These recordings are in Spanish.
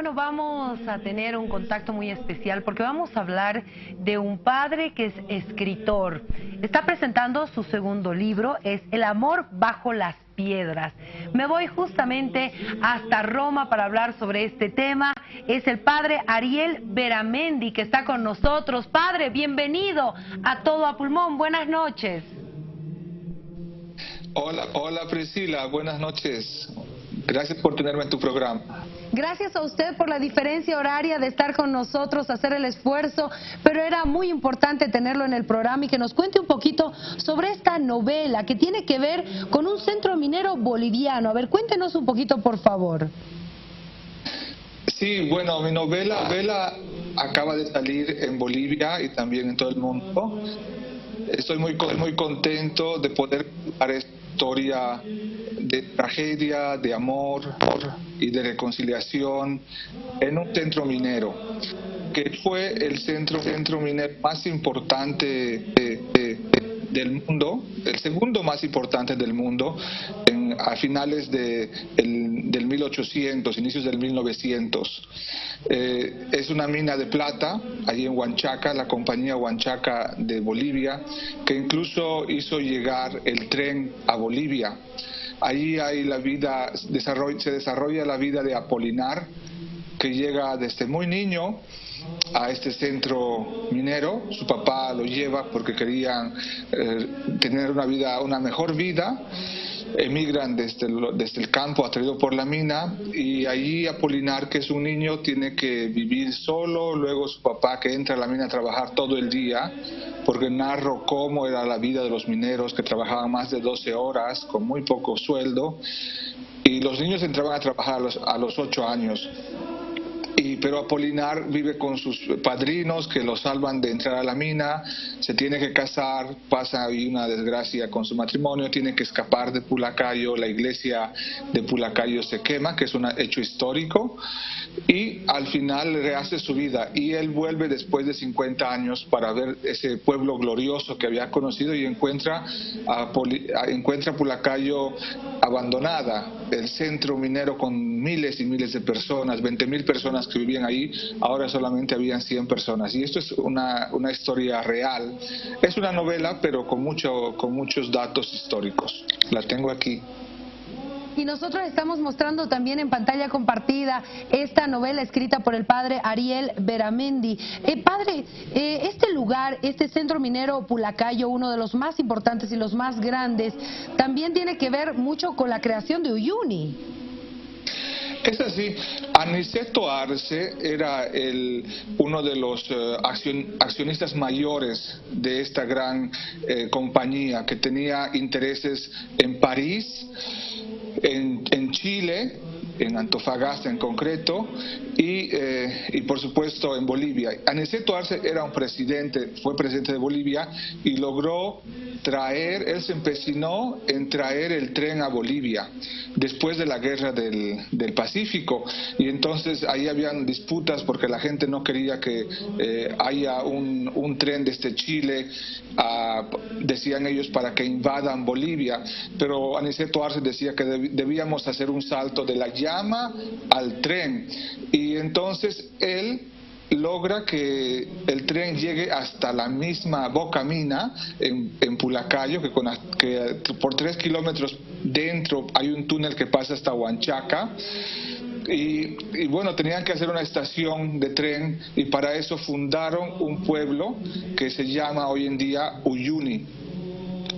Bueno, vamos a tener un contacto muy especial porque vamos a hablar de un padre que es escritor. Está presentando su segundo libro, es El amor bajo las piedras. Me voy justamente hasta Roma para hablar sobre este tema. Es el padre Ariel Beramendi que está con nosotros. Padre, bienvenido a Todo a Pulmón. Buenas noches. Hola Priscila, buenas noches. Gracias por tenerme en tu programa. Gracias a usted por la diferencia horaria de estar con nosotros, hacer el esfuerzo, pero era muy importante tenerlo en el programa y que nos cuente un poquito sobre esta novela que tiene que ver con un centro minero boliviano. A ver, cuéntenos un poquito, por favor. Sí, bueno, mi novela acaba de salir en Bolivia y también en todo el mundo. Estoy muy contento de poder contar esta historia de tragedia, de amor y de reconciliación en un centro minero, que fue el centro minero más importante del mundo, el segundo más importante del mundo, a finales del 1800, inicios del 1900. Es una mina de plata, allí en Huanchaca, la compañía Huanchaca de Bolivia, que incluso hizo llegar el tren a Bolivia. Ahí hay se desarrolla la vida de Apolinar, que llega desde muy niño a este centro minero. Su papá lo lleva porque querían tener una mejor vida. Emigran desde el campo atraído por la mina, y allí Apolinar, que es un niño, tiene que vivir solo. Luego su papá, que entra a la mina a trabajar todo el día, porque narro cómo era la vida de los mineros, que trabajaban más de 12 horas con muy poco sueldo, y los niños entraban a trabajar a los 8 años. Pero Apolinar vive con sus padrinos que lo salvan de entrar a la mina, se tiene que casar, pasa ahí una desgracia con su matrimonio, tiene que escapar de Pulacayo, la iglesia de Pulacayo se quema, que es un hecho histórico, y al final rehace su vida, y él vuelve después de 50 años para ver ese pueblo glorioso que había conocido, y encuentra Pulacayo abandonada, el centro minero con miles y miles de personas, 20.000 personas que vivían ahí, ahora solamente habían 100 personas. Y esto es una historia real. Es una novela, pero con muchos datos históricos. La tengo aquí. Y nosotros estamos mostrando también en pantalla compartida esta novela escrita por el padre Ariel Beramendi. Padre, este lugar, este centro minero Pulacayo, uno de los más importantes y los más grandes, también tiene que ver mucho con la creación de Uyuni. Es así. Aniceto Arce era uno de los accionistas mayores de esta gran compañía, que tenía intereses en París, en Chile, en Antofagasta en concreto, y por supuesto en Bolivia. Aniceto Arce era fue presidente de Bolivia, y logró él se empecinó en traer el tren a Bolivia después de la guerra del Pacífico, y entonces ahí habían disputas porque la gente no quería que haya un tren desde Chile, decían ellos, para que invadan Bolivia, pero Aniceto Arce decía que debíamos hacer un salto de la llama al tren, y entonces él logra que el tren llegue hasta la misma Boca Mina en Pulacayo, que por 3 kilómetros dentro hay un túnel que pasa hasta Huanchaca. Y bueno, tenían que hacer una estación de tren, y para eso fundaron un pueblo que se llama hoy en día Uyuni.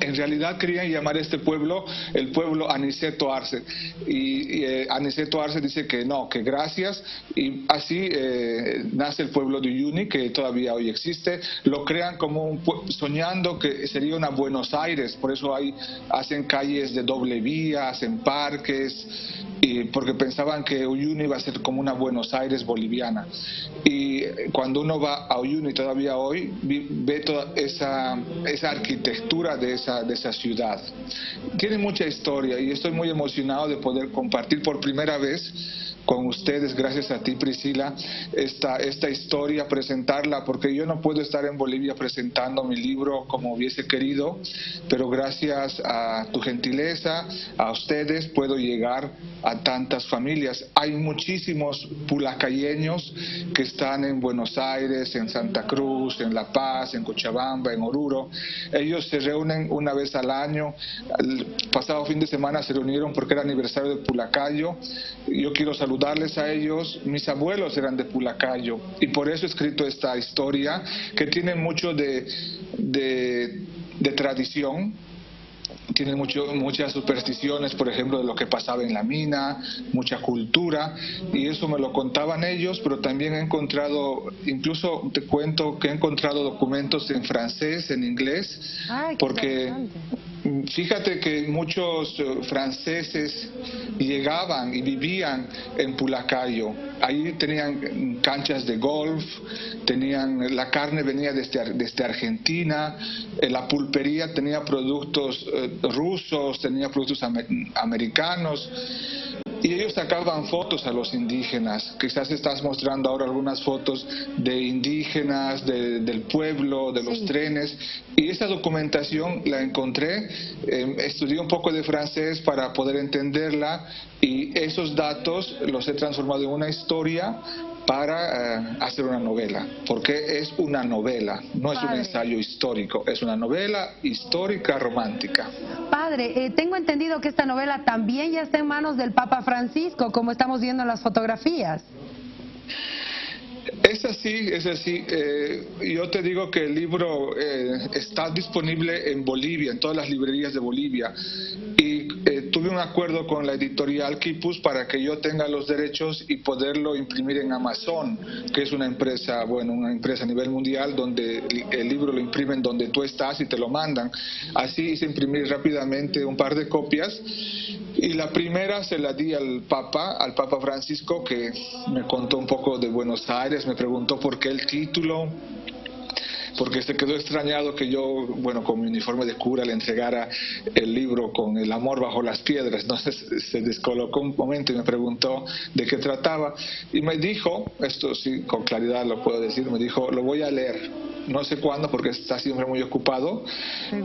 En realidad querían llamar este pueblo el pueblo Aniceto Arce, y Aniceto Arce dice que no, que gracias, y así nace el pueblo de Uyuni, que todavía hoy existe. Lo crean como soñando que sería una Buenos Aires, por eso hacen calles de doble vía, hacen parques, porque pensaban que Uyuni iba a ser como una Buenos Aires boliviana. Y cuando uno va a Uyuni todavía hoy, ve toda esa arquitectura de esa ciudad. Tiene mucha historia, y estoy muy emocionado de poder compartir por primera vez con ustedes, gracias a ti, Priscila, esta historia, presentarla, porque yo no puedo estar en Bolivia presentando mi libro como hubiese querido, pero gracias a tu gentileza, a ustedes, puedo llegar a tantas familias. Hay muchísimos pulacayeños que están en Buenos Aires, en Santa Cruz, en La Paz, en Cochabamba, en Oruro. Ellos se reúnen una vez al año. El pasado fin de semana se reunieron porque era aniversario de Pulacayo. Yo quiero saludarles a ellos. Mis abuelos eran de Pulacayo y por eso he escrito esta historia que tiene mucho de tradición. Tiene muchas supersticiones, por ejemplo, de lo que pasaba en la mina, mucha cultura, y eso me lo contaban ellos, pero también he encontrado, incluso te cuento que he encontrado documentos en francés, en inglés, porque fíjate que muchos franceses llegaban y vivían en Pulacayo. Ahí tenían canchas de golf, la carne venía desde Argentina, la pulpería tenía productos rusos, tenía productos americanos. Y ellos sacaban fotos a los indígenas. Quizás estás mostrando ahora algunas fotos de indígenas, del pueblo, de los trenes. Y esa documentación la encontré. Estudié un poco de francés para poder entenderla. Y esos datos los he transformado en una historia para hacer una novela, porque es una novela, no es un ensayo histórico, es una novela histórica romántica. Padre, tengo entendido que esta novela también ya está en manos del Papa Francisco, como estamos viendo en las fotografías. Es así. Yo te digo que el libro está disponible en Bolivia, en todas las librerías de Bolivia. Y tuve un acuerdo con la editorial Quipus para que yo tenga los derechos y poderlo imprimir en Amazon, que es una empresa a nivel mundial donde el libro lo imprimen donde tú estás y te lo mandan. Así hice imprimir rápidamente un par de copias. Y la primera se la di al Papa Francisco, que me contó un poco de Buenos Aires, me preguntó por qué el título, porque se quedó extrañado que yo, con mi uniforme de cura le entregara el libro con El amor bajo las piedras. Entonces se descolocó un momento y me preguntó de qué trataba. Y me dijo, esto sí, con claridad lo puedo decir, me dijo, lo voy a leer. No sé cuándo porque está siempre muy ocupado,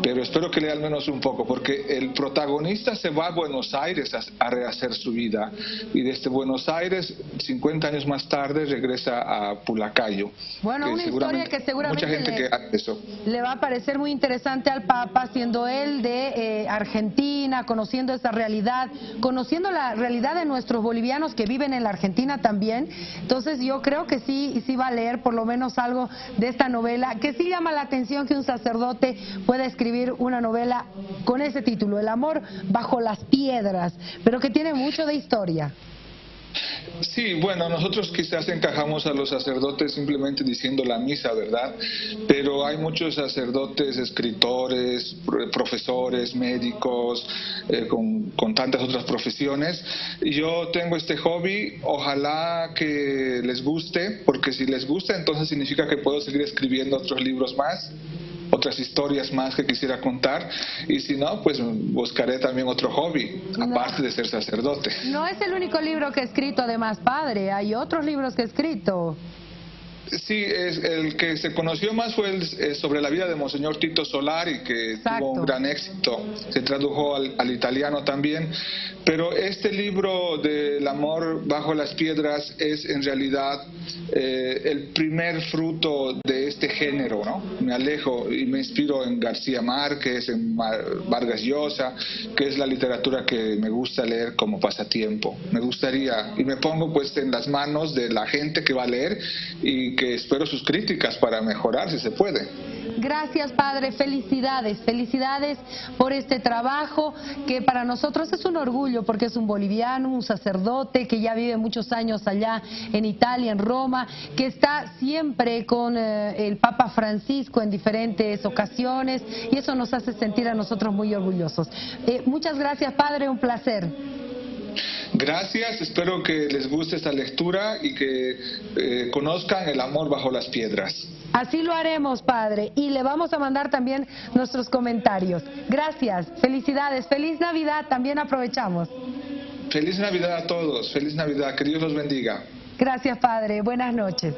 pero espero que lea al menos un poco, porque el protagonista se va a Buenos Aires a rehacer su vida y desde Buenos Aires, 50 años más tarde, regresa a Pulacayo. Bueno, una historia que seguramente mucha gente que hace eso. Le va a parecer muy interesante al Papa, siendo él de Argentina, conociendo esa realidad, conociendo la realidad de nuestros bolivianos que viven en la Argentina también. Entonces yo creo que sí va a leer por lo menos algo de esta novela, que sí llama la atención que un sacerdote pueda escribir una novela con ese título, El amor bajo las piedras, pero que tiene mucho de historia. Sí, nosotros quizás encajamos a los sacerdotes simplemente diciendo la misa, ¿verdad? Pero hay muchos sacerdotes, escritores, profesores, médicos, con tantas otras profesiones. Yo tengo este hobby, ojalá que les guste, porque si les gusta entonces significa que puedo seguir escribiendo otros libros más, otras historias más que quisiera contar, y si no, pues buscaré también otro hobby, aparte de ser sacerdote. No es el único libro que he escrito, además, padre, hay otros libros que he escrito. Sí, el que se conoció más fue sobre la vida de Monseñor Tito Solari, que tuvo un gran éxito, se tradujo al italiano también, pero este libro del amor bajo las piedras es en realidad el primer fruto de este género, ¿no? Me alejo y me inspiro en García Márquez, en Vargas Llosa, que es la literatura que me gusta leer como pasatiempo. Me gustaría, y me pongo pues en las manos de la gente que va a leer y que espero sus críticas para mejorar si se puede. Gracias, padre, felicidades por este trabajo que para nosotros es un orgullo porque es un boliviano, un sacerdote que ya vive muchos años allá en Italia, en Roma, que está siempre con el Papa Francisco en diferentes ocasiones y eso nos hace sentir a nosotros muy orgullosos. Muchas gracias, padre, un placer. Gracias, espero que les guste esta lectura y que conozcan El amor bajo las piedras. Así lo haremos, padre, y le vamos a mandar también nuestros comentarios. Gracias, felicidades, feliz Navidad, también aprovechamos. Feliz Navidad a todos, feliz Navidad, que Dios los bendiga. Gracias, padre. Buenas noches.